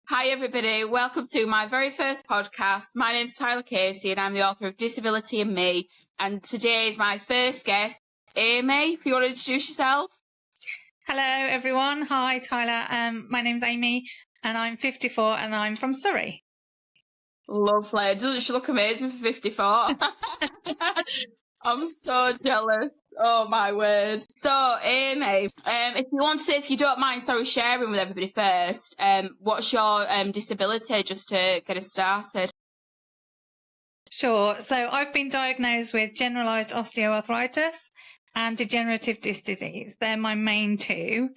Hi everybody, welcome to my very first podcast. My name's Tyler Casey and I'm the author of Disability and Me, and today is my first guest, Amy, if you want to introduce yourself. Hello everyone, hi Tyler, my name's Amy and I'm 54 and I'm from Surrey. Lovely, doesn't she look amazing for 54? I'm so jealous. Oh my word. So Amy, if you don't mind, sharing with everybody first, what's your disability, just to get us started? Sure, so I've been diagnosed with generalised osteoarthritis and degenerative disc disease. They're my main two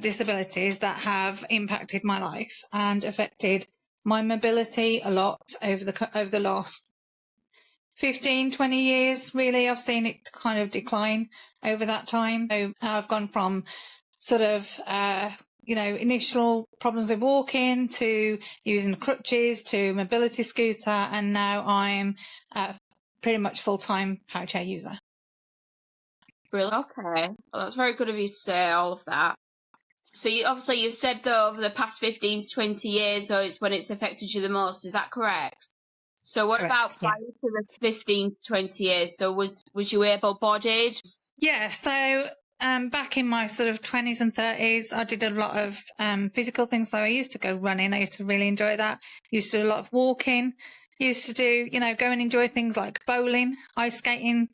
disabilities that have impacted my life and affected my mobility a lot over the last 15, 20 years, really. I've seen it kind of decline over that time. So I've gone from sort of, initial problems with walking to using crutches to mobility scooter. And now I'm pretty much full-time power chair user. Brilliant. Okay. Well, that's very good of you to say all of that. So you've said though over the past 15 to 20 years, though, it's when it's affected you the most. Is that correct? So what Correct, about prior to the 15 to 20 years? So was you able-bodied? Yeah, so back in my sort of 20s and 30s, I did a lot of physical things. So I used to go running. I used to really enjoy that. Used to do a lot of walking. Used to do, go and enjoy things like bowling, ice skating.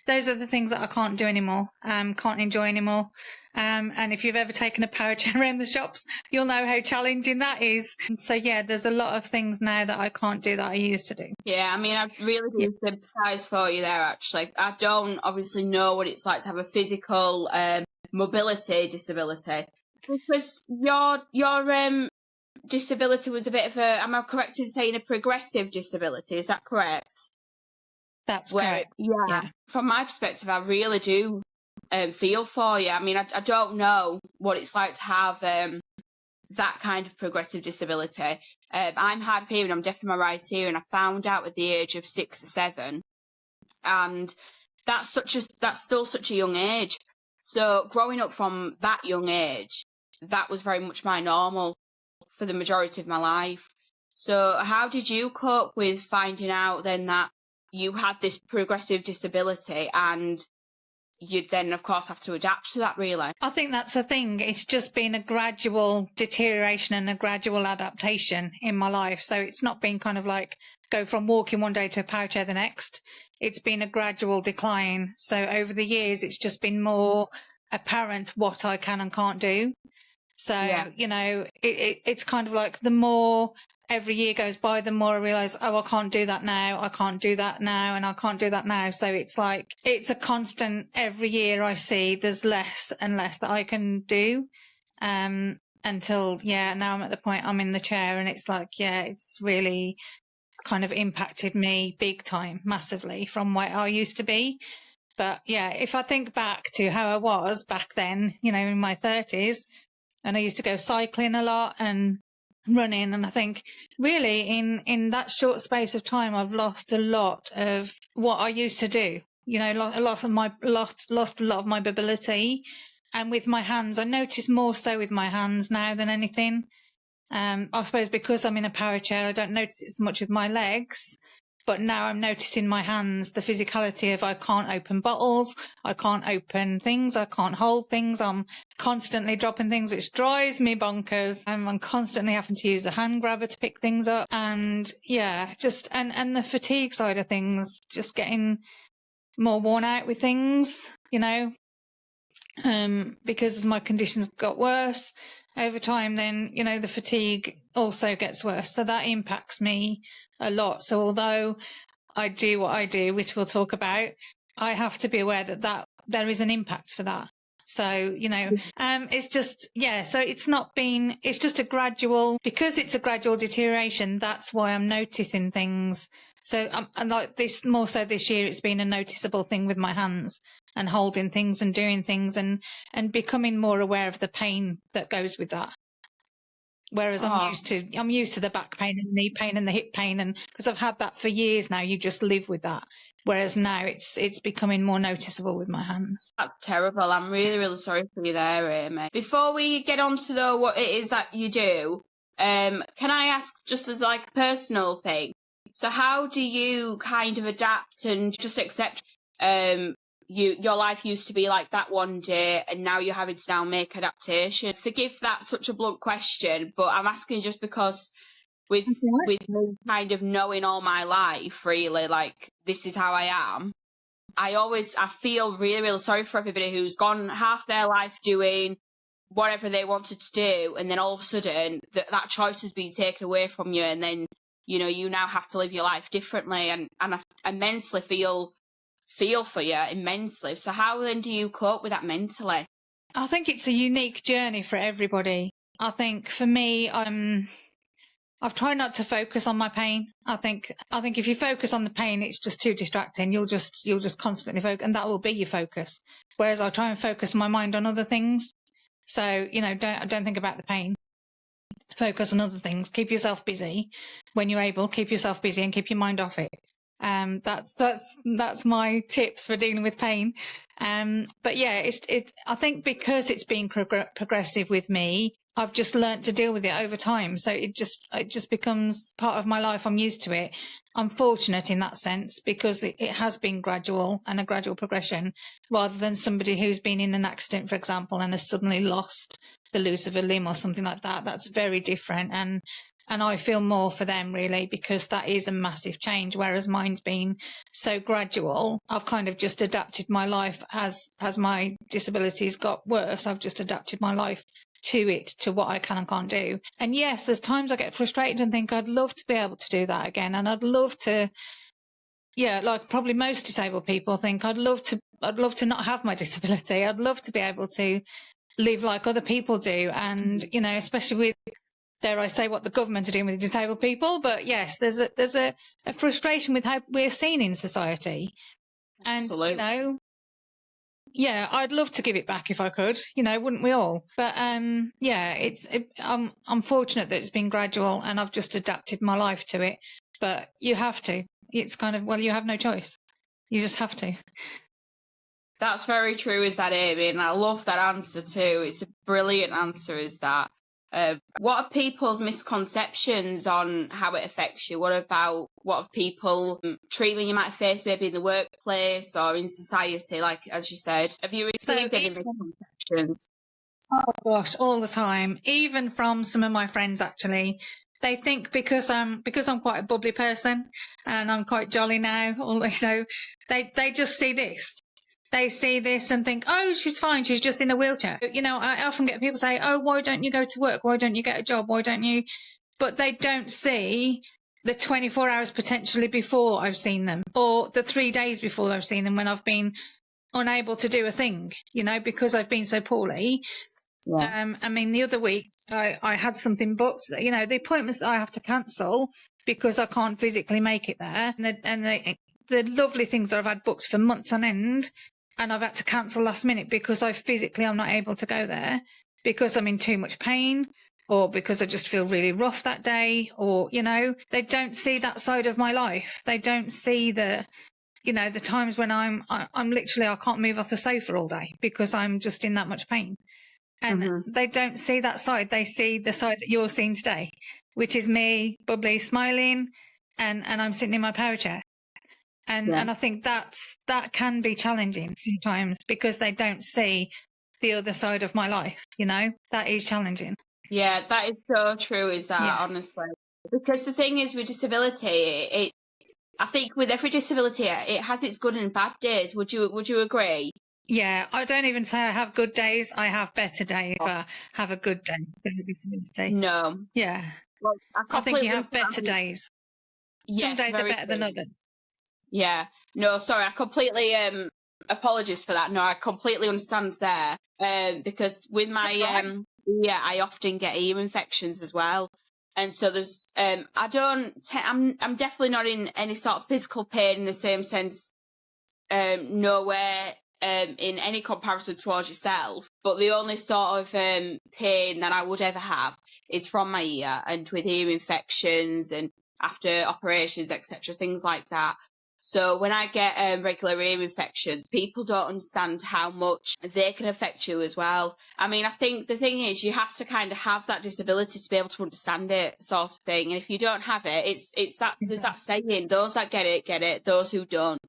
Those are the things that I can't do anymore, can't enjoy anymore. And if you've ever taken a power chair around the shops, you'll know how challenging that is. And so, yeah, there's a lot of things now that I can't do that I used to do. Yeah, I mean, I really do sympathise for you there, actually. I don't obviously know what it's like to have a physical mobility disability. Because your disability was a bit of a, am I correct in saying a progressive disability? Is that correct? That's correct. Yeah. From my perspective, I really do feel for you. I mean, I don't know what it's like to have that kind of progressive disability. I'm hard of hearing, I'm deaf in my right ear, and I found out at the age of 6 or 7. And that's still such a young age. So growing up from that young age, that was very much my normal for the majority of my life. So how did you cope with finding out then that you had this progressive disability, and you'd then, of course, have to adapt to that, really? I think that's the thing. It's just been a gradual deterioration and a gradual adaptation in my life. So it's not been kind of like go from walking one day to a power chair the next. It's been a gradual decline. So over the years, it's just been more apparent what I can and can't do. So, it's kind of like the more every year goes by, the more I realise, I can't do that now, I can't do that now, and I can't do that now. So it's like, it's a constant. Every year I see there's less and less that I can do, until, now I'm at the point I'm in the chair, and it's like, it's really kind of impacted me big time, massively, from where I used to be. But if I think back to how I was back then, in my 30s, and I used to go cycling a lot and running, and I think really in that short space of time I've lost a lot of what I used to do. Lost a lot of my mobility, and with my hands, I notice more so with my hands now than anything. I suppose because I'm in a power chair, I don't notice it so much with my legs. But now I'm noticing my hands, the physicality of I can't open bottles, I can't open things, I can't hold things. I'm constantly dropping things, which drives me bonkers. I'm constantly having to use a hand grabber to pick things up. And and the fatigue side of things, just getting more worn out with things, because as my conditions got worse over time, then, the fatigue also gets worse. So that impacts me a lot. So although I do what I do, which we'll talk about, I have to be aware that there is an impact for that. So, it's just, so it's just a gradual, because it's a gradual deterioration. That's why I'm noticing things. So and like this, more so this year, it's been a noticeable thing with my hands and holding things and doing things and becoming more aware of the pain that goes with that. Whereas I'm used to the back pain and the knee pain and the hip pain, and because I've had that for years now, you just live with that. Whereas now it's becoming more noticeable with my hands. That's terrible. I'm really, really sorry for you there, Amy. Before we get on to what it is that you do, Can I ask, just as like a personal thing, so how do you kind of adapt and just accept your life used to be like that one day and now you're having to now make adaptation? Forgive that's such a blunt question, but I'm asking just because with me kind of knowing all my life, really, like this is how I am, I feel really, really sorry for everybody who's gone half their life doing whatever they wanted to do, and then all of a sudden that choice has been taken away from you, and then you now have to live your life differently, and I immensely feel for you immensely. So how then do you cope with that mentally? I think it's a unique journey for everybody. I think for me, I've tried not to focus on my pain. I think if you focus on the pain, it's just too distracting. You'll just constantly focus, and that will be your focus. Whereas I try and focus my mind on other things. So, don't think about the pain. Focus on other things. Keep yourself busy when you're able. Keep yourself busy and keep your mind off it. That's my tips for dealing with pain. But yeah, I think because it's been progressive with me, I've just learnt to deal with it over time. So it just becomes part of my life. I'm used to it. I'm fortunate in that sense because it has been gradual and a gradual progression, rather than somebody who's been in an accident, for example, and has suddenly lost the use of a limb or something like that. That's very different. And I feel more for them, really, because that is a massive change, whereas mine's been so gradual. I've kind of just adapted my life as my disabilities got worse. I've just adapted my life to it, to what I can and can't do. And yes, there's times I get frustrated and think I'd love to be able to do that again. And I'd love to, like probably most disabled people think, I'd love to not have my disability. I'd love to be able to live like other people do. And, especially with, dare I say, what the government are doing with disabled people. But yes, there's a frustration with how we're seen in society. And, Absolutely. I'd love to give it back if I could, wouldn't we all? But, I'm fortunate that it's been gradual and I've just adapted my life to it. But you have to. It's kind of, you have no choice. You just have to. That's very true, is that, Amy? And I love that answer too. It's a brilliant answer, is that. What are people's misconceptions on how it affects you? What of people treatment you might face maybe in the workplace or in society, like as you said? Have you received any misconceptions? Oh gosh, all the time. Even from some of my friends, actually. They think because I'm quite a bubbly person and I'm quite jolly now, they just see this. They see this and think, oh, she's fine. She's just in a wheelchair. I often get people say, oh, why don't you go to work? Why don't you get a job? Why don't you? But they don't see the 24 hours potentially before I've seen them, or the 3 days before I've seen them when I've been unable to do a thing, because I've been so poorly. Yeah. The other week I had something booked, the appointments that I have to cancel because I can't physically make it there. And the lovely things that I've had booked for months on end, and I've had to cancel last minute because I'm not able to go there because I'm in too much pain, or because I just feel really rough that day, or, they don't see that side of my life. They don't see the times when I'm literally, I can't move off the sofa all day because I'm just in that much pain. And they don't see that side. They see the side that you're seeing today, which is me, bubbly, smiling, and I'm sitting in my power chair. And I think that can be challenging sometimes because they don't see the other side of my life, that is challenging. Yeah, that is so true, is that, honestly. Because the thing is with disability, I think with every disability, it has its good and bad days. Would you agree? Yeah, I don't even say I have good days. I have better days if I have a good day with a disability. No. Yeah. Well, I think you have better days. Yes, some days are better than others. Yeah. No, sorry, I completely apologies for that. No, I completely understand there. Because with my I often get ear infections as well. And so there's I'm definitely not in any sort of physical pain in the same sense, nowhere in any comparison towards yourself. But the only sort of pain that I would ever have is from my ear, and with ear infections and after operations, etc., things like that. So when I get regular ear infections, people don't understand how much they can affect you as well. I mean, I think the thing is you have to kind of have that disability to be able to understand it, sort of thing. And if you don't have it, it's that there's that saying, those that get it, those who don't.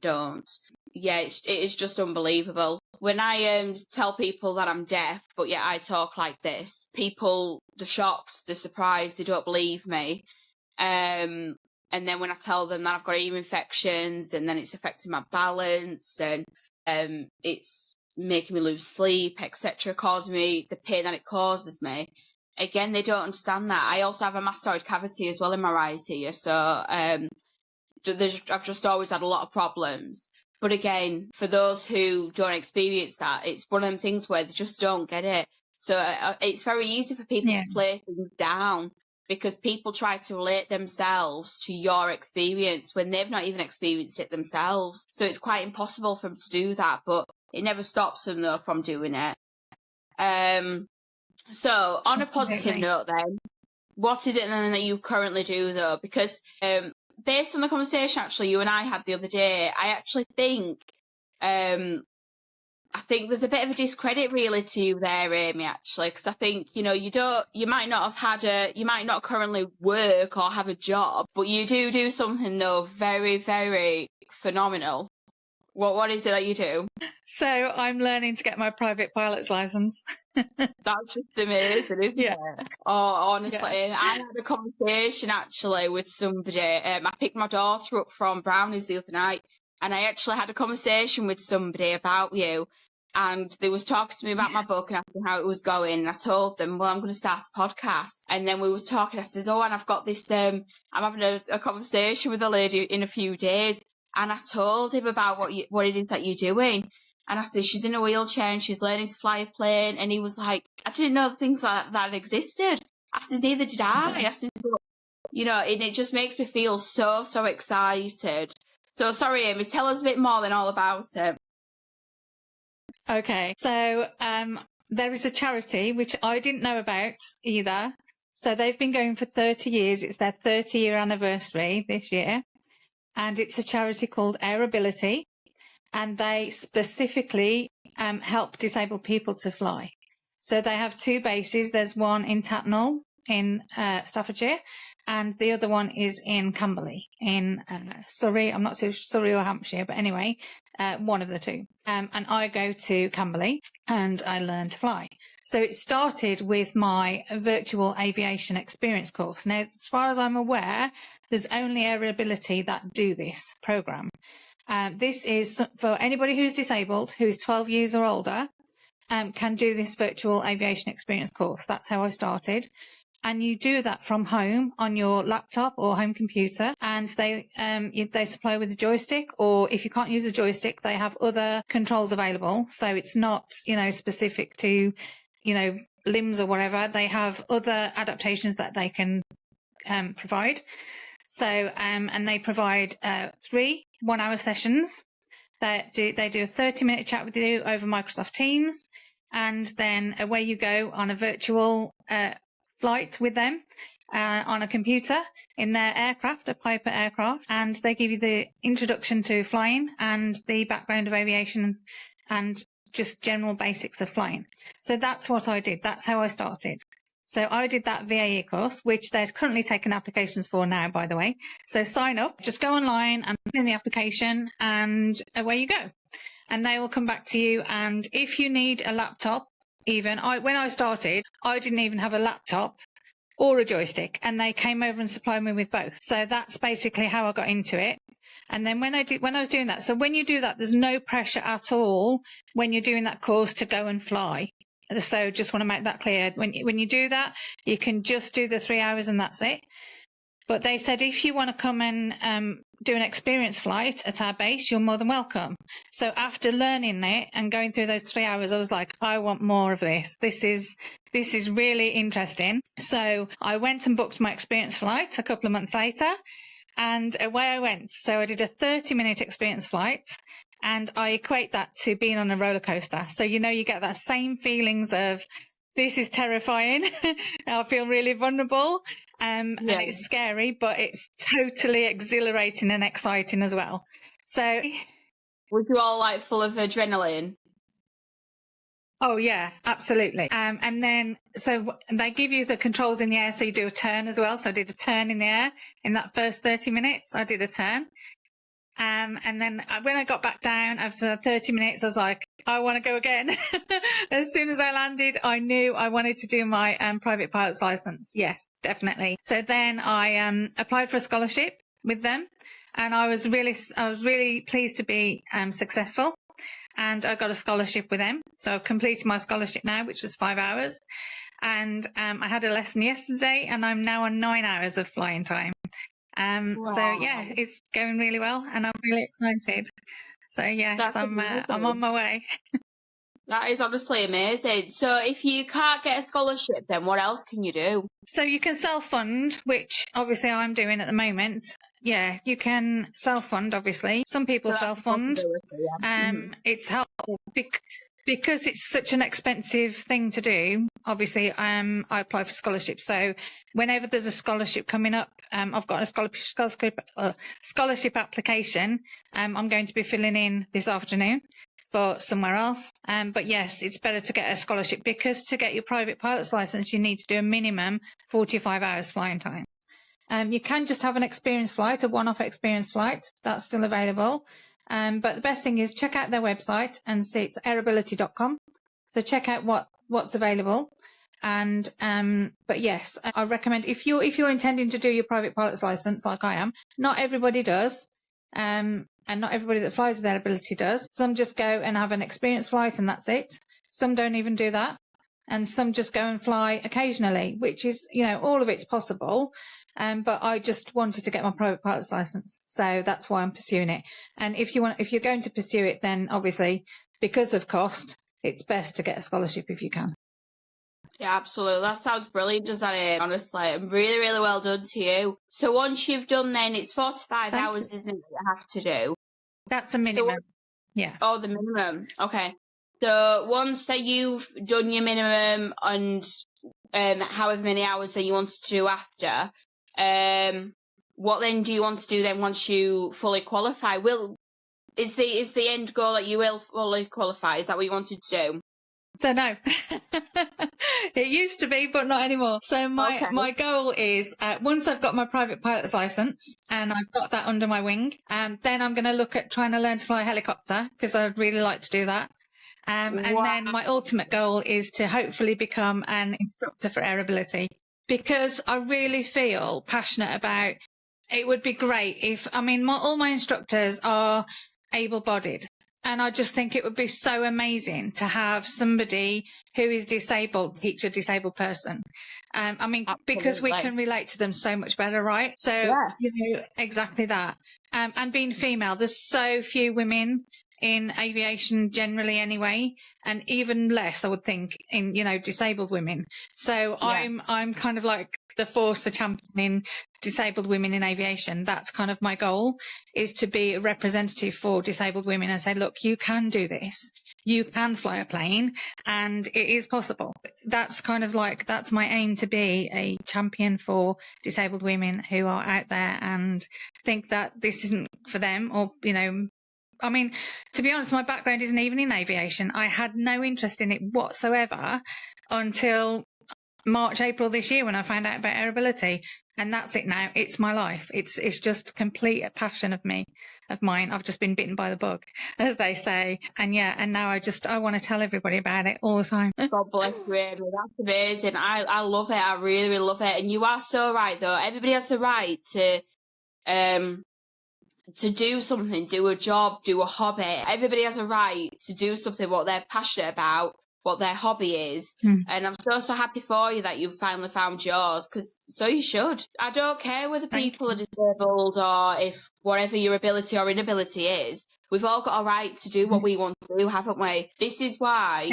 Yeah, it is just unbelievable. When I tell people that I'm deaf, but yet I talk like this, people, they're shocked, they're surprised, they don't believe me. And then when I tell them that I've got ear infections and then it's affecting my balance and it's making me lose sleep, etc., causing me the pain that it causes me, again, they don't understand that. I also have a mastoid cavity as well in my right ear, so I've just always had a lot of problems. But again, for those who don't experience that, it's one of them things where they just don't get it. So it's very easy for people to play things down, because people try to relate themselves to your experience when they've not even experienced it themselves. So it's quite impossible for them to do that, but it never stops them, though, from doing it. So on a positive note then, what is it then that you currently do, though? Because based on the conversation, actually, you and I had the other day, I actually think there's a bit of a discredit really to you there, Amy, actually, because I think, you might not currently work or have a job, but you do something, though, very, very phenomenal. What is it that you do? So I'm learning to get my private pilot's license. That's just amazing, isn't it? Oh, honestly, I had a conversation actually with somebody. I picked my daughter up from Brownies the other night, and I actually had a conversation with somebody about you. And they was talking to me about my book and asking how it was going. And I told them, well, I'm going to start a podcast. And then we was talking. I says, and I've got this, I'm having a conversation with a lady in a few days. And I told him about what it is that you're doing. And I said, she's in a wheelchair and she's learning to fly a plane. And he was like, I didn't know things like that existed. I said, neither did I. I said, and it just makes me feel so, so excited. So sorry, Amy, tell us a bit more than all about it. Okay, so there is a charity which I didn't know about either. So they've been going for 30 years. It's their 30-year anniversary this year. And it's a charity called Airability. And they specifically help disabled people to fly. So they have two bases. There's one in Tatnall in Staffordshire, and the other one is in Camberley in Surrey. I'm not sure Surrey or Hampshire, but anyway, one of the two. And I go to Camberley and I learn to fly. So it started with my virtual aviation experience course. Now, as far as I'm aware, there's only Airability that do this program. This is for anybody who's disabled, who's 12 years or older, can do this virtual aviation experience course. That's how I started. And you do that from home on your laptop or home computer, and they supply with a joystick, or if you can't use a joystick, they have other controls available. So it's not, specific to, limbs or whatever. They have other adaptations that they can provide. So, and they provide 3 one-hour sessions. They do a 30-minute chat with you over Microsoft Teams, and then away you go on a virtual flight with them on a computer in their aircraft, a Piper aircraft, and they give you the introduction to flying and the background of aviation and just general basics of flying. So that's what I did. That's how I started. So I did that VAE course, which they're currently taking applications for now, by the way. So sign up, just go online and put in the application, and away you go. And they will come back to you. And if you need a laptop, when I started, I didn't even have a laptop or a joystick, and they came over and supplied me with both. So that's basically how I got into it. And then when I was doing that, so when you do that, there's no pressure at all when you're doing that course to go and fly. So just want to make that clear. When you do that, you can just do the 3 hours and that's it. But they said if you want to come and do an experience flight at our base, you're more than welcome. So after learning it and going through those 3 hours, I was like, I want more of this. This is really interesting. So I went and booked my experience flight a couple of months later, and away I went. So I did a 30-minute experience flight. And I equate that to being on a roller coaster. So, you get that same feelings of, this is terrifying. I feel really vulnerable. And it's scary, but it's totally exhilarating and exciting as well. So, Was you all like full of adrenaline? oh yeah, absolutely. And then, so they give you the controls in the air, so you do a turn as well. So I did a turn in the air in that first 30 minutes. I did a turn. And then when I got back down after 30 minutes, I was like, I want to go again. As soon as I landed, I knew I wanted to do my private pilot's license. Yes, definitely. So then I applied for a scholarship with them, and I was really pleased to be successful. And I got a scholarship with them. So I've completed my scholarship now, which was 5 hours. And I had a lesson yesterday, and I'm now on 9 hours of flying time. Wow. So yeah, it's going really well, and I'm really excited. So yes, That's I'm amazing. on my way. That is honestly amazing. So if you can't get a scholarship, then what else can you do? So you can self-fund, which obviously I'm doing at the moment. Yeah, you can self-fund, obviously. Some people So that's a self-fund. possibility, yeah. It's helpful because it's such an expensive thing to do. Obviously, I apply for scholarships. So whenever there's a scholarship coming up, I've got a scholarship application. I'm going to be filling in this afternoon for somewhere else. But yes, it's better to get a scholarship, because to get your private pilot's license, you need to do a minimum 45 hours flying time. You can just have an experience flight, a one-off experience flight. That's still available. But the best thing is check out their website and see, it's airability.com. So check out what's available. And but yes, I recommend, if you're intending to do your private pilot's license like I am, not everybody does. And not everybody that flies with Airability does. Some just go and have an experience flight and that's it. Some don't even do that. And some just go and fly occasionally, which is, all of it's possible. But I just wanted to get my private pilot's license. So that's why I'm pursuing it. And if you're going to pursue it, then obviously because of cost, it's best to get a scholarship if you can. Yeah, absolutely. That sounds brilliant, does that, honestly. And really, really well done to you. So once you've done, then it's 45 hours, isn't it, that you have to do? That's a minimum. Yeah. Oh, the minimum. Okay. So once that you've done your minimum and however many hours that you want to do after, what then do you want to do then once you fully qualify? Is the end goal that you will fully qualify? Is that what you wanted to do? So no, it used to be, but not anymore. So my goal is once I've got my private pilot's license and I've got that under my wing, then I'm going to look at trying to learn to fly a helicopter, because I'd really like to do that. And then my ultimate goal is to hopefully become an instructor for Airability, because I really feel passionate about, it would be great if, all my instructors are able-bodied. And I just think it would be so amazing to have somebody who is disabled teach a disabled person. Because we can relate to them so much better, right? So, exactly that. And being female, there's so few women in aviation generally anyway, and even less, I would think, in, disabled women. So I'm kind of like the force for championing disabled women in aviation. That's kind of my goal, is to be a representative for disabled women and say, look, you can do this. You can fly a plane and it is possible. That's kind of like, that's my aim, to be a champion for disabled women who are out there and think that this isn't for them, or, to be honest, my background isn't even in aviation. I had no interest in it whatsoever until March, April this year, when I found out about Airability. And that's it now. It's my life. It's just complete passion of mine. I've just been bitten by the bug, as they say. And now I want to tell everybody about it all the time. God bless you, Amy. That's amazing. I love it. I really, really love it. And you are so right, though. Everybody has the right to do something, do a job, do a hobby. Everybody has a right to do something what they're passionate about, what their hobby is. And I'm so happy for you that you've finally found yours, because so you should. I don't care whether people are disabled or if whatever your ability or inability is, we've all got a right to do what we want to do, haven't we? This is why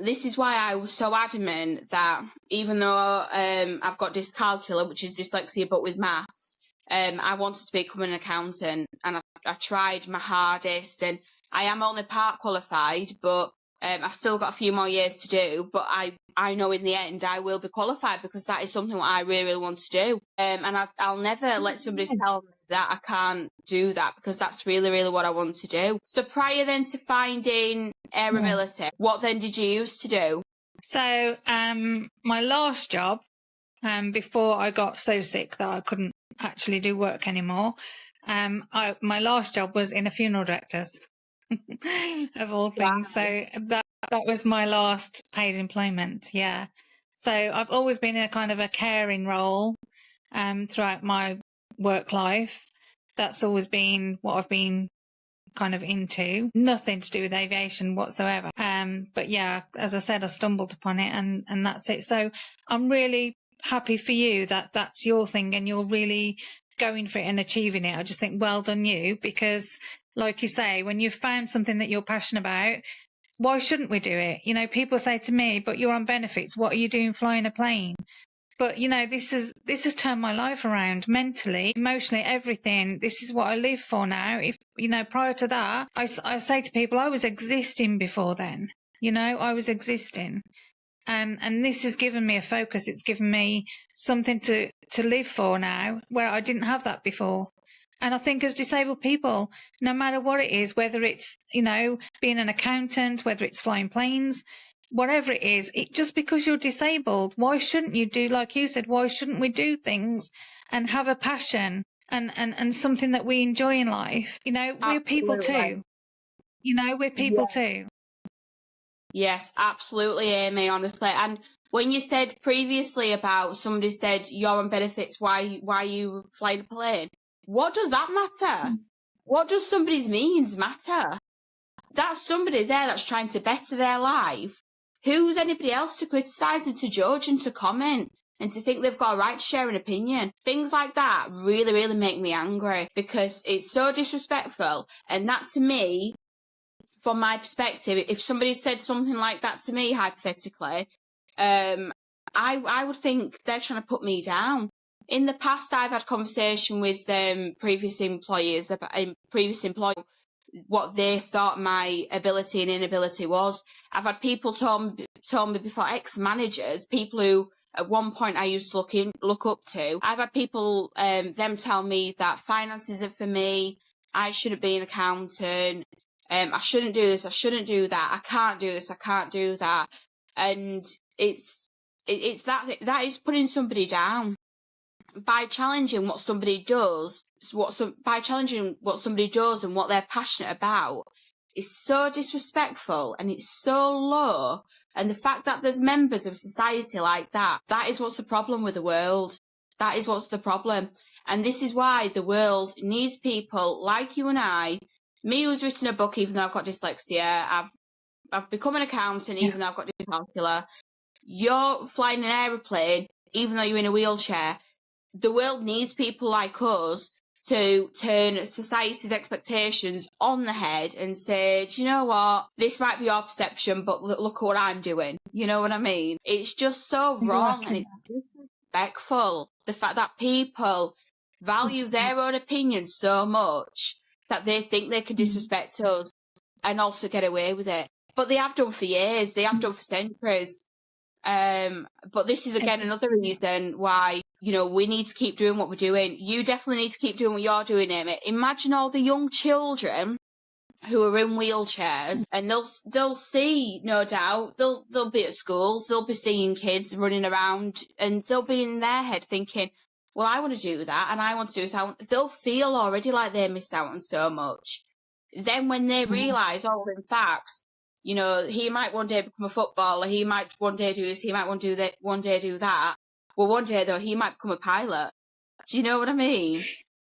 I was so adamant that even though I've got dyscalculia, which is dyslexia but with maths, I wanted to become an accountant, and I tried my hardest, and I am only part qualified, but I've still got a few more years to do, but I know in the end I will be qualified, because that is something what I really, really want to do. And I'll never let somebody tell me that, I can't do that, because that's really, really what I want to do. So prior then to finding air ability, what then did you used to do? So my last job, before I got so sick that I couldn't actually do work anymore, my last job was in a funeral director's, of all things. Wow. So that was my last paid employment. Yeah. So I've always been in a kind of a caring role throughout my work life. That's always been what I've been kind of into. Nothing to do with aviation whatsoever. But yeah, as I said, I stumbled upon it, and that's it. So I'm really happy for you that that's your thing and you're really going for it and achieving it. I just think well done you, because like you say, when you've found something that you're passionate about, why shouldn't we do it? You know, people say to me, but you're on benefits. What are you doing flying a plane? But, you know, this has turned my life around mentally, emotionally, everything. This is what I live for now. If, you know, prior to that, I say to people, I was existing before then. You know, I was existing. And this has given me a focus. It's given me something to live for now, where I didn't have that before. And I think as disabled people, no matter what it is, whether it's, you know, being an accountant, whether it's flying planes, whatever it is, just because you're disabled, why shouldn't you do, like you said, why shouldn't we do things and have a passion and something that we enjoy in life? You know, we're people too. You know, we're people too. Yes, absolutely, Amy, honestly. And when you said previously about somebody said you're on benefits, why you flying a plane? What does that matter? What does somebody's means matter? That's somebody there that's trying to better their life. Who's anybody else to criticise and to judge and to comment and to think they've got a right to share an opinion? Things like that really, really make me angry, because it's so disrespectful. And that, to me, from my perspective, if somebody said something like that to me, hypothetically, I would think they're trying to put me down. In the past, I've had conversation with previous employers about what they thought my ability and inability was. I've had people told me before, ex-managers, people who at one point I used to look up to. I've had people them tell me that finance isn't for me. I shouldn't be an accountant. I shouldn't do this. I shouldn't do that. I can't do this. I can't do that. And it's that is putting somebody down by challenging what somebody does. By challenging what somebody does and what they're passionate about is so disrespectful, and it's so low. And the fact that there's members of society like that, that is what's the problem with the world. That is what's the problem. And this is why the world needs people like you and I. Me, who's written a book, even though I've got dyslexia. I've become an accountant, even though I've got dyscalculia. You're flying an aeroplane, even though you're in a wheelchair. The world needs people like us to turn society's expectations on the head and say, do you know what? This might be your perception, but look at what I'm doing. You know what I mean? It's just so wrong, and it's disrespectful. The fact that people value their own opinion so much that they think they can disrespect us and also get away with it. But they have done for years. They have done for centuries. But this is, again, another reason why, you know, we need to keep doing what we're doing. You definitely need to keep doing what you're doing, Amy. Imagine all the young children who are in wheelchairs, and they'll see, no doubt, they'll be at schools, they'll be seeing kids running around, and they'll be in their head thinking, well, I want to do that, and I want to do this. They'll feel already like they miss out on so much. Then when they realise, oh, in fact, you know, he might one day become a footballer, he might one day do this, he might one day do that. Well, one day, though, he might become a pilot. Do you know what I mean?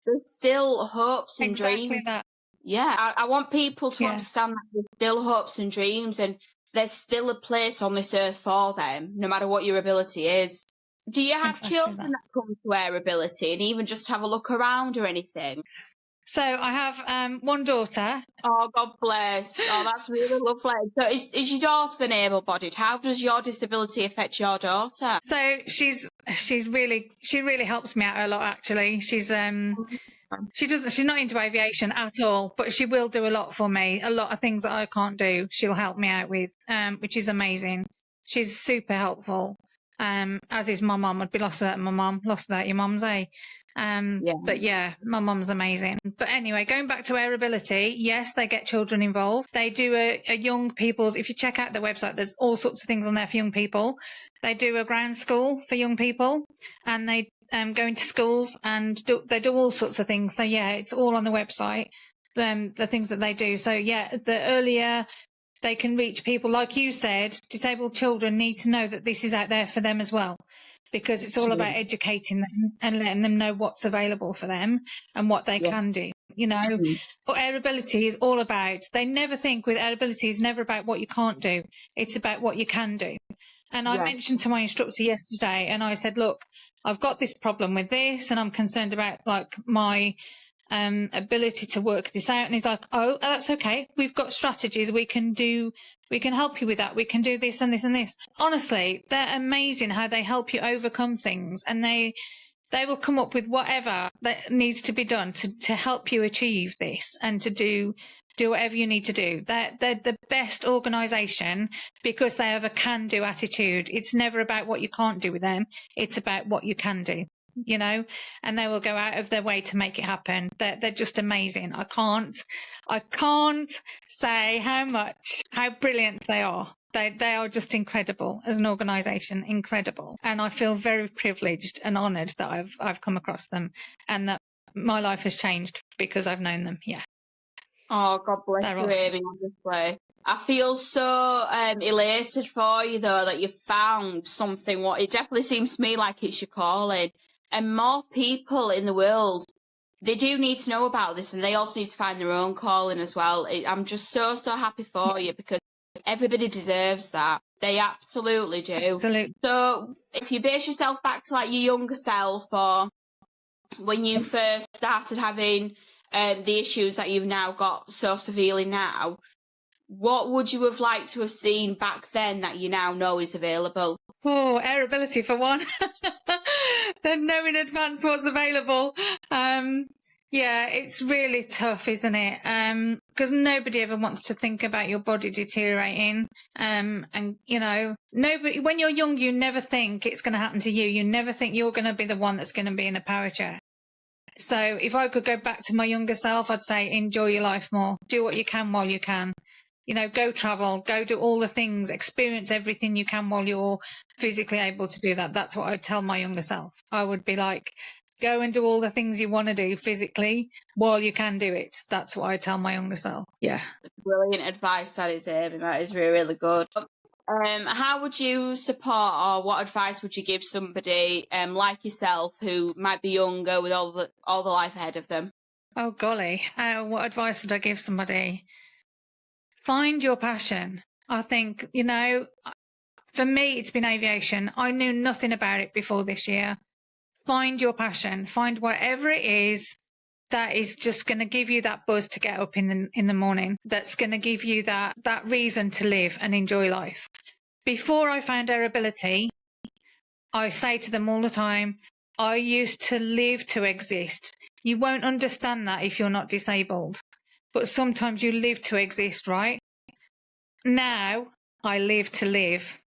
There's still hopes and dreams. That. Yeah, I want people to understand that there's still hopes and dreams, and there's still a place on this earth for them, no matter what your ability is. Do you have children that come to Air Ability and even just have a look around or anything? So I have one daughter. Oh, God bless. Oh, that's really lovely. So is your daughter then able-bodied? How does your disability affect your daughter? So she really helps me out a lot, actually. She's not into aviation at all, but she will do a lot for me. A lot of things that I can't do, she'll help me out with, which is amazing. She's super helpful. As is my mum. I'd be lost without my mum, lost without your mum's, eh? But yeah, my mum's amazing. But anyway, going back to Airability, yes, they get children involved. They do a young people's, if you check out their website, there's all sorts of things on there for young people. They do a ground school for young people, and they go into schools and they do all sorts of things. So yeah, it's all on the website, the things that they do. So yeah, the earlier they can reach people, like you said, disabled children need to know that this is out there for them as well, because it's all about educating them and letting them know what's available for them and what they can do. You know, what Airability is all about. They never think with Airability is never about what you can't do. It's about what you can do. And I mentioned to my instructor yesterday, and I said, look, I've got this problem with this, and I'm concerned about like my ability to work this out. And he's like, oh, that's okay. We've got strategies we can do. We can help you with that. We can do this and this and this. Honestly, they're amazing how they help you overcome things, and they will come up with whatever that needs to be done to help you achieve this and to do whatever you need to do. They're the best organisation because they have a can-do attitude. It's never about what you can't do with them. It's about what you can do, you know, and they will go out of their way to make it happen. They're just amazing. I can't say how brilliant they are. They are just incredible as an organisation, incredible. And I feel very privileged and honoured that I've come across them and that my life has changed because I've known them. Yeah. Oh, God bless They're you, awesome. Amy, honestly. I feel so elated for you, though, that you've found something. What it definitely seems to me like it's your calling. And more people in the world, they do need to know about this, and they also need to find their own calling as well. I'm just so happy for you, because everybody deserves that. They absolutely do. Absolutely. So if you base yourself back to like your younger self, or when you first started having the issues that you've now got so severely now, what would you have liked to have seen back then that you now know is available? Oh, Airability for one. Then know in advance what's available. Yeah, it's really tough, isn't it? Because nobody ever wants to think about your body deteriorating. And you know, nobody, when you're young, you never think it's going to happen to you. You never think you're going to be the one that's going to be in a power chair. So if I could go back to my younger self, I'd say enjoy your life more. Do what you can while you can. You know, go travel, go do all the things, experience everything you can while you're physically able to do that. That's what I'd tell my younger self. I would be like, go and do all the things you want to do physically while you can do it. That's what I tell my younger self. Yeah. Brilliant advice, that is, Amy. That is really, really good. How would you support, or what advice would you give somebody like yourself who might be younger with all the life ahead of them? Oh, golly. What advice would I give somebody? Find your passion. I think, you know, for me, it's been aviation. I knew nothing about it before this year. Find your passion. Find whatever it is that is just going to give you that buzz to get up in the morning. That's going to give you that reason to live and enjoy life. Before I found Airability, I say to them all the time, I used to live to exist. You won't understand that if you're not disabled. But sometimes you live to exist, right? Now I live to live.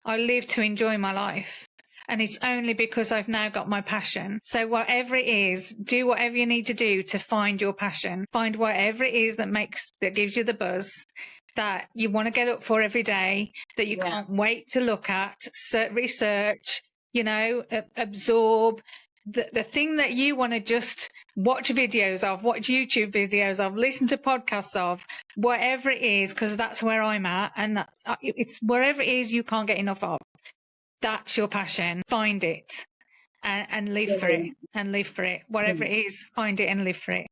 I live to enjoy my life. And it's only because I've now got my passion. So whatever it is, do whatever you need to do to find your passion. Find whatever it is that gives you the buzz, that you want to get up for every day, that you can't wait to look at, research, you know, absorb. The thing that you want to just watch videos of, watch YouTube videos of, listen to podcasts of, whatever it is, because that's where I'm at. And it's wherever it is you can't get enough of. That's your passion. Find it and live for it, and live for it. Whatever it is, find it and live for it.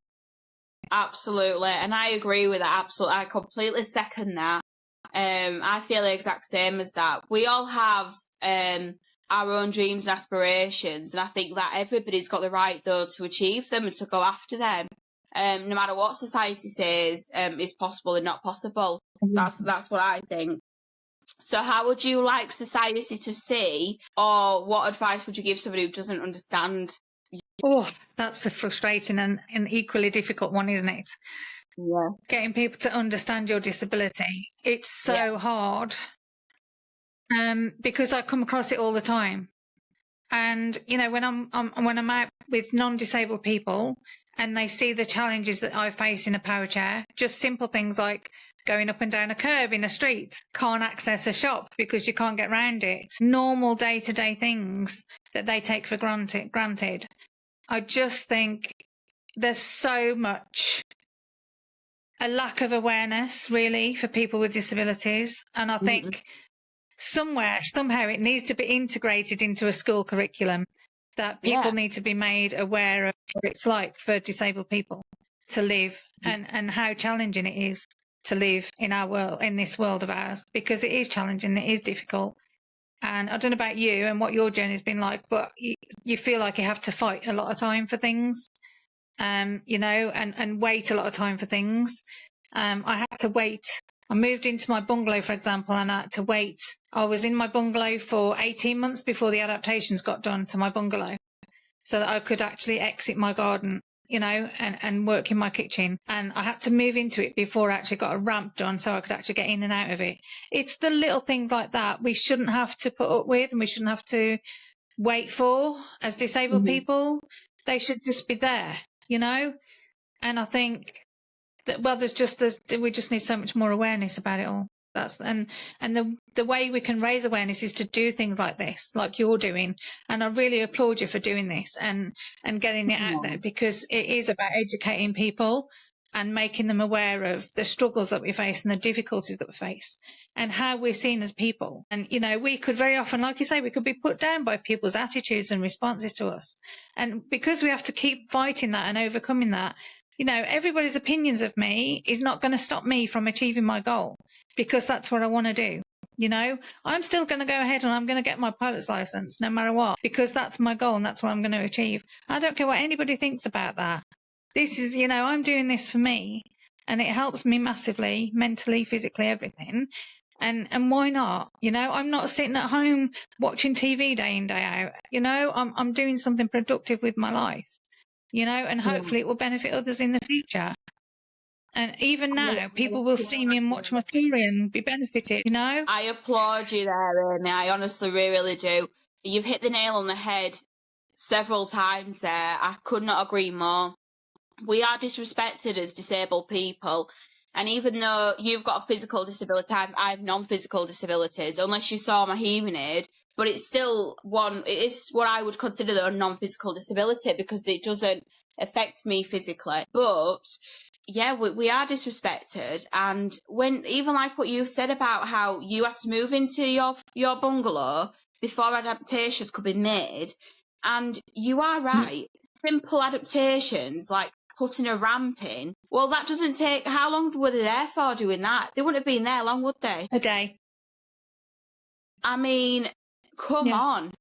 Absolutely. And I agree with that. Absolutely. I completely second that. I feel the exact same as that. We all have our own dreams and aspirations, and I think that everybody's got the right, though, to achieve them and to go after them. No matter what society says is possible and not possible. That's what I think. So how would you like society to see, or what advice would you give somebody who doesn't understand? Oh, that's a frustrating and an equally difficult one, isn't it? Yeah. Getting people to understand your disability. It's so hard. because I come across it all the time. And, you know, when I'm out with non-disabled people and they see the challenges that I face in a power chair, just simple things like going up and down a curb in a street, can't access a shop because you can't get round it. Normal day-to-day things that they take for granted. I just think there's so much a lack of awareness, really, for people with disabilities. And I think somehow it needs to be integrated into a school curriculum, that people need to be made aware of what it's like for disabled people to live and how challenging it is to live in our world, in this world of ours, because it is challenging, it is difficult. And I don't know about you and what your journey's been like, but you feel like you have to fight a lot of time for things, you know, and wait a lot of time for things. I had to wait. I moved into my bungalow, for example, and I had to wait. I was in my bungalow for 18 months before the adaptations got done to my bungalow, so that I could actually exit my garden, you know, and work in my kitchen. And I had to move into it before I actually got a ramp done so I could actually get in and out of it. It's the little things like that we shouldn't have to put up with, and we shouldn't have to wait for as disabled people. They should just be there, you know? And I think that, well, we just need so much more awareness about it all. And the way we can raise awareness is to do things like this, like you're doing. And I really applaud you for doing this and getting it out there, because it is about educating people and making them aware of the struggles that we face and the difficulties that we face and how we're seen as people. And, you know, we could very often, like you say, we could be put down by people's attitudes and responses to us. And because we have to keep fighting that and overcoming that, you know, everybody's opinions of me is not going to stop me from achieving my goal, because that's what I want to do. You know, I'm still going to go ahead and I'm going to get my pilot's license no matter what, because that's my goal and that's what I'm going to achieve. I don't care what anybody thinks about that. This is, you know, I'm doing this for me, and it helps me massively, mentally, physically, everything. And why not? You know, I'm not sitting at home watching TV day in, day out. You know, I'm doing something productive with my life, you know, and hopefully it will benefit others in the future. And even now, people will see me and watch my story and be benefited, you know? I applaud you there, Amy. I honestly really do. You've hit the nail on the head several times there. I could not agree more. We are disrespected as disabled people. And even though you've got a physical disability, I have non-physical disabilities, unless you saw my hearing aid, but it's still it is what I would consider a non-physical disability, because it doesn't affect me physically. But yeah, we are disrespected. And when, even like what you said about how you had to move into your bungalow before adaptations could be made, and you are right, simple adaptations like putting a ramp in, well, that doesn't take, how long were they there for doing that? They wouldn't have been there long, would they? A day. I mean, come on.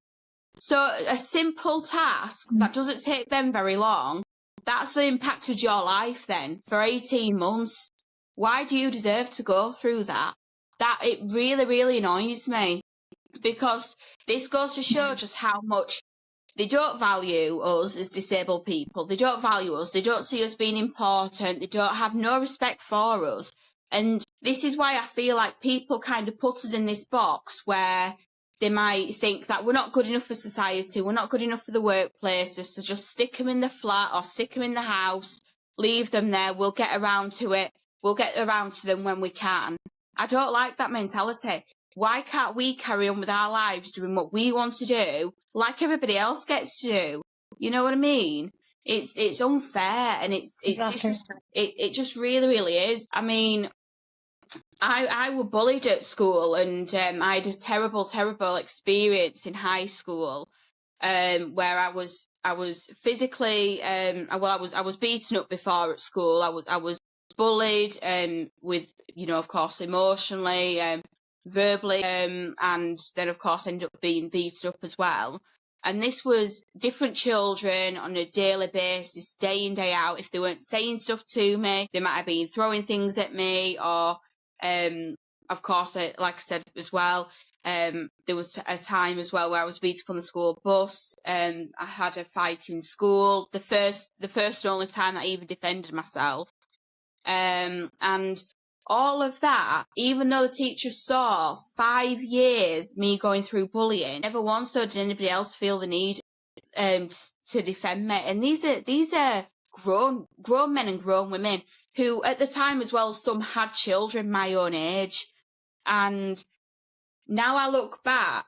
So a simple task that doesn't take them very long, that's the impact of your life then for 18 months. Why do you deserve to go through that? That, it really, really annoys me, because this goes to show just how much they don't value us as disabled people. They don't value us. They don't see us being important. They don't have no respect for us. And this is why I feel like people kind of put us in this box where they might think that we're not good enough for society, we're not good enough for the workplaces, so just stick them in the flat or stick them in the house, leave them there, we'll get around to it, we'll get around to them when we can. I don't like that mentality. Why can't we carry on with our lives doing what we want to do like everybody else gets to do? You know what I mean? It's unfair, and it's Exactly. it just really, really is. I mean, I was bullied at school, and I had a terrible, terrible experience in high school, where I was physically, I was beaten up before at school. I was bullied, with, you know, of course, emotionally, verbally, and then of course ended up being beaten up as well. And this was different children on a daily basis, day in, day out. If they weren't saying stuff to me, they might have been throwing things at me, or of course, like I said as well, there was a time as well where I was beat up on the school bus. I had a fight in school, the first and only time I even defended myself. And all of that, even though the teacher saw 5 years me going through bullying, never once did anybody else feel the need to defend me. And these are grown men and grown women who, at the time as well, some had children my own age. And now I look back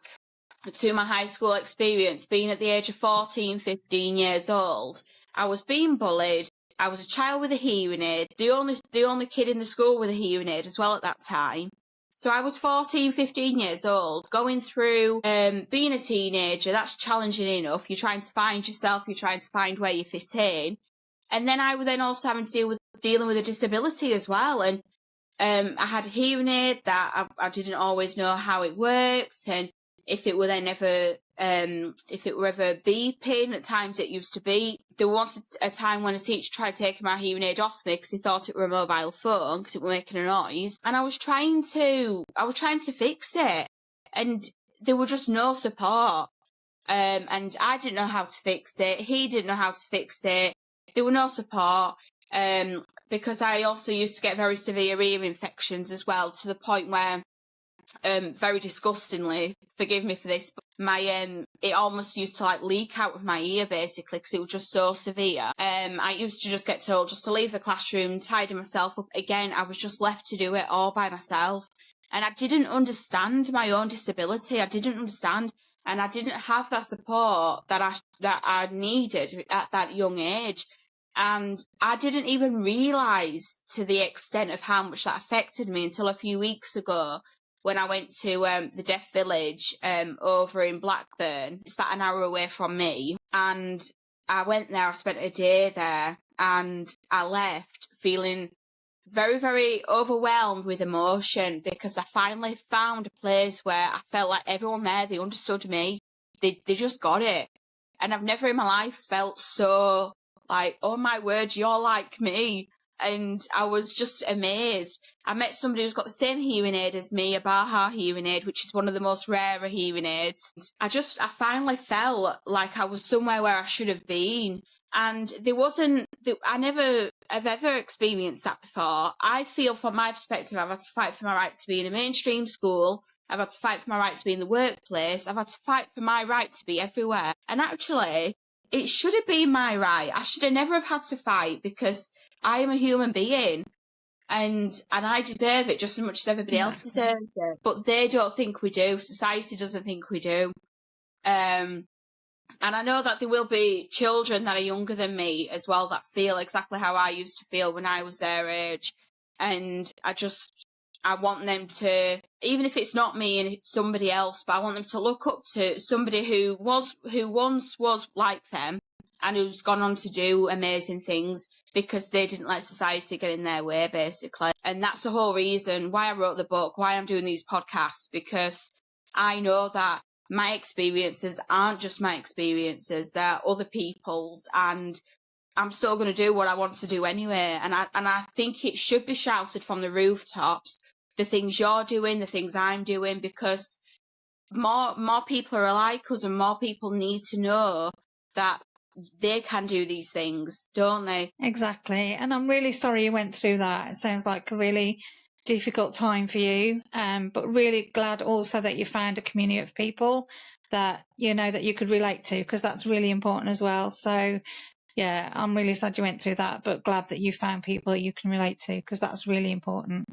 to my high school experience, being at the age of 14, 15 years old. I was being bullied. I was a child with a hearing aid, the only kid in the school with a hearing aid as well at that time. So I was 14, 15 years old, going through being a teenager. That's challenging enough. You're trying to find yourself. You're trying to find where you fit in. And then I was then also having to dealing with a disability as well. And I had a hearing aid that I didn't always know how it worked, and if it were then ever beeping. At times it used to be. There was a time when a teacher tried taking my hearing aid off me because he thought it were a mobile phone because it was making a noise, and I was trying to fix it, and there were just no support. And I didn't know how to fix it. He didn't know how to fix it. There were no support. Because I also used to get very severe ear infections as well, to the point where, very disgustingly, forgive me for this, but my it almost used to like leak out of my ear basically because it was just so severe. I used to just get told just to leave the classroom, tidy myself up. Again, I was just left to do it all by myself, and I didn't understand my own disability. I didn't understand, and I didn't have that support that I needed at that young age. And I didn't even realise to the extent of how much that affected me until a few weeks ago when I went to the Deaf Village over in Blackburn. It's about an hour away from me. And I went there, I spent a day there, and I left feeling very, very overwhelmed with emotion because I finally found a place where I felt like everyone there, they understood me. They just got it. And I've never in my life felt so like, oh my word, you're like me. And I was just amazed. I met somebody who's got the same hearing aid as me, a Baha hearing aid, which is one of the most rarer hearing aids. I finally felt like I was somewhere where I should have been. And I've ever experienced that before. I feel from my perspective, I've had to fight for my right to be in a mainstream school. I've had to fight for my right to be in the workplace. I've had to fight for my right to be everywhere. And actually, it should have been my right. I should have never have had to fight because I am a human being and I deserve it just as much as everybody else deserves it. But they don't think we do. Society doesn't think we do. And I know that there will be children that are younger than me as well that feel exactly how I used to feel when I was their age. And I want them to, even if it's not me and it's somebody else, but I want them to look up to somebody who once was like them and who's gone on to do amazing things because they didn't let society get in their way, basically. And that's the whole reason why I wrote the book, why I'm doing these podcasts, because I know that my experiences aren't just my experiences, they're other people's, and I'm still going to do what I want to do anyway. And I think it should be shouted from the rooftops, the things you're doing, the things I'm doing, because more people are like us and more people need to know that they can do these things, don't they? Exactly. And I'm really sorry you went through that. It sounds like a really difficult time for you, but really glad also that you found a community of people that that you could relate to, because that's really important as well. So yeah, I'm really sad you went through that, but glad that you found people you can relate to, because that's really important.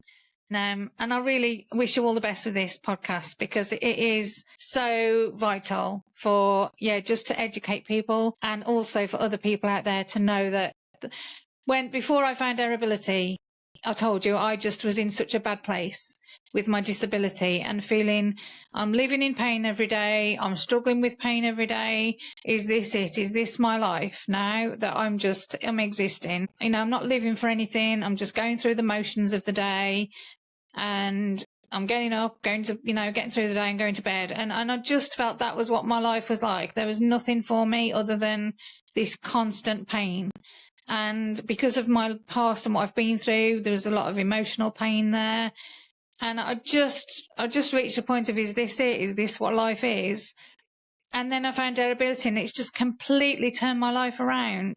And I really wish you all the best with this podcast, because it is so vital for, just to educate people, and also for other people out there to know that before I found Airability, I told you I just was in such a bad place with my disability and feeling I'm living in pain every day. I'm struggling with pain every day. Is this it? Is this my life now that I'm existing? I'm not living for anything. I'm just going through the motions of the day, and I'm getting up, getting through the day and going to bed. And I just felt that was what my life was like. There was nothing for me other than this constant pain. And because of my past and what I've been through, there was a lot of emotional pain there. And I just reached a point of, is this it? Is this what life is? And then I found Airability, and it's just completely turned my life around.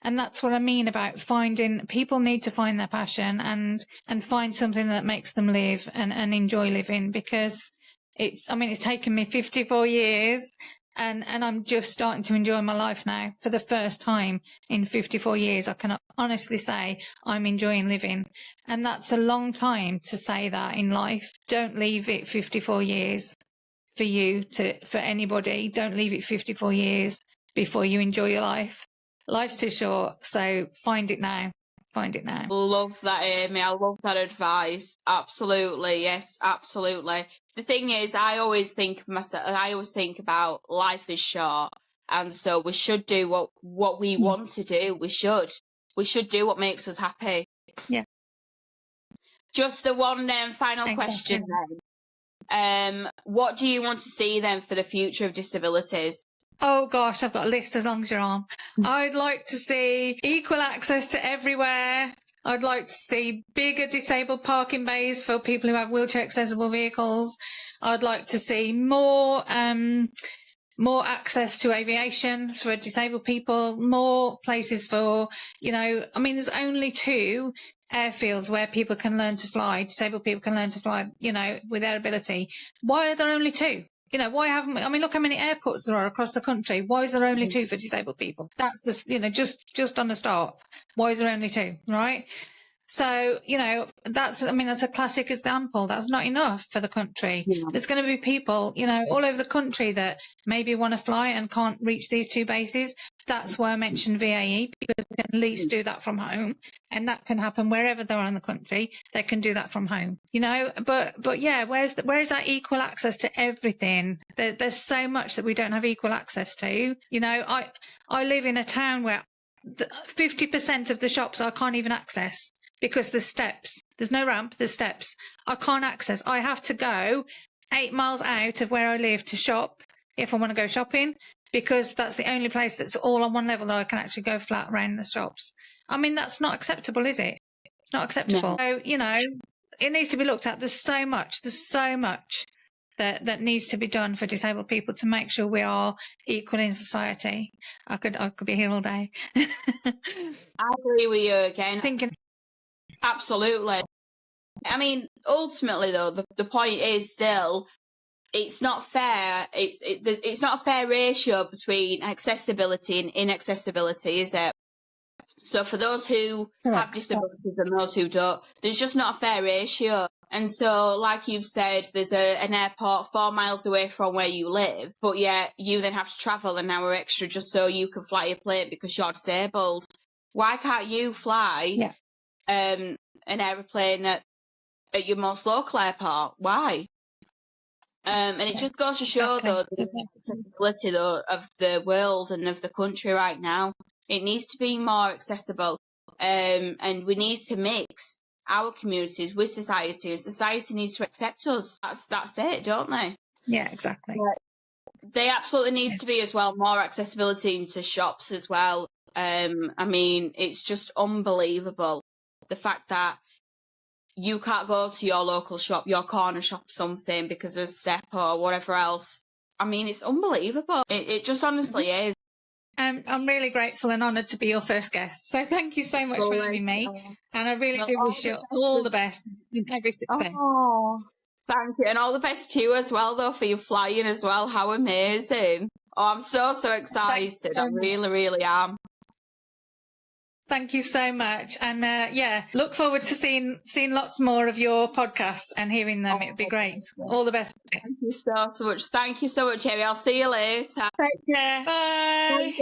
And that's what I mean about people need to find their passion and find something that makes them live and enjoy living, because it's taken me 54 years and I'm just starting to enjoy my life now for the first time in 54 years. I can honestly say I'm enjoying living. And that's a long time to say that in life. Don't leave it 54 years for anybody. Don't leave it 54 years before you enjoy your life. Life's too short, so find it now. Find it now. Love that, Amy. I love that advice. Absolutely. Yes, absolutely. The thing is, I always think about life is short. And so we should do what we want to do. We should do what makes us happy. Yeah. Just the one final question then. What do you want to see then for the future of disabilities? Oh gosh, I've got a list as long as your arm. I'd like to see equal access to everywhere. I'd like to see bigger disabled parking bays for people who have wheelchair accessible vehicles. I'd like to see more access to aviation for disabled people, more places for, there's only 2 airfields where people can learn to fly, disabled people can learn to fly, with their ability. Why are there only 2? Why haven't we? Look how many airports there are across the country. Why is there only 2 for disabled people? That's just on the start. Why is there only 2, right? So, that's a classic example. That's not enough for the country. Yeah. There's going to be people, all over the country that maybe want to fly and can't reach these 2 bases. That's why I mentioned VAE, because they can at least do that from home. And that can happen wherever they are in the country. They can do that from home, but yeah, where's that equal access to everything? There's so much that we don't have equal access to. I live in a town where 50% of the shops I can't even access. Because there's steps. There's no ramp, there's steps. I can't access. I have to go 8 miles out of where I live to shop if I want to go shopping, because that's the only place that's all on one level that I can actually go flat around the shops. That's not acceptable, is it? It's not acceptable. No. So, it needs to be looked at. There's so much that needs to be done for disabled people to make sure we are equal in society. I could be here all day. I agree with you again. Absolutely. Ultimately, though, the point is still, it's not fair. It's not a fair ratio between accessibility and inaccessibility, is it? So for those who have disabilities and those who don't, there's just not a fair ratio. And so, like you've said, there's an airport 4 miles away from where you live, but yet you then have to travel an hour extra just so you can fly a plane because you're disabled. Why can't you fly an aeroplane at your most local airport? Why? And it just goes to show, though, the accessibility of the world and of the country right now. It needs to be more accessible, and we need to mix our communities with society, and society needs to accept us. That's it, don't they? Yeah, exactly. They absolutely needs to be as well more accessibility into shops as well. It's just unbelievable, the fact that you can't go to your local shop, your corner shop, something because of a step or whatever else. It's unbelievable. It just honestly is. I'm really grateful and honoured to be your first guest. So thank you so much for having me. And I really do wish you all the best in every success. Oh, thank you. And all the best to you as well, though, for your flying as well. How amazing. Oh, I'm so excited. I really, really am. Thank you so much. And look forward to seeing lots more of your podcasts and hearing them. It'd be great. All the best. Thank you so much. Thank you so much, Amy. I'll see you later. Take care. Bye.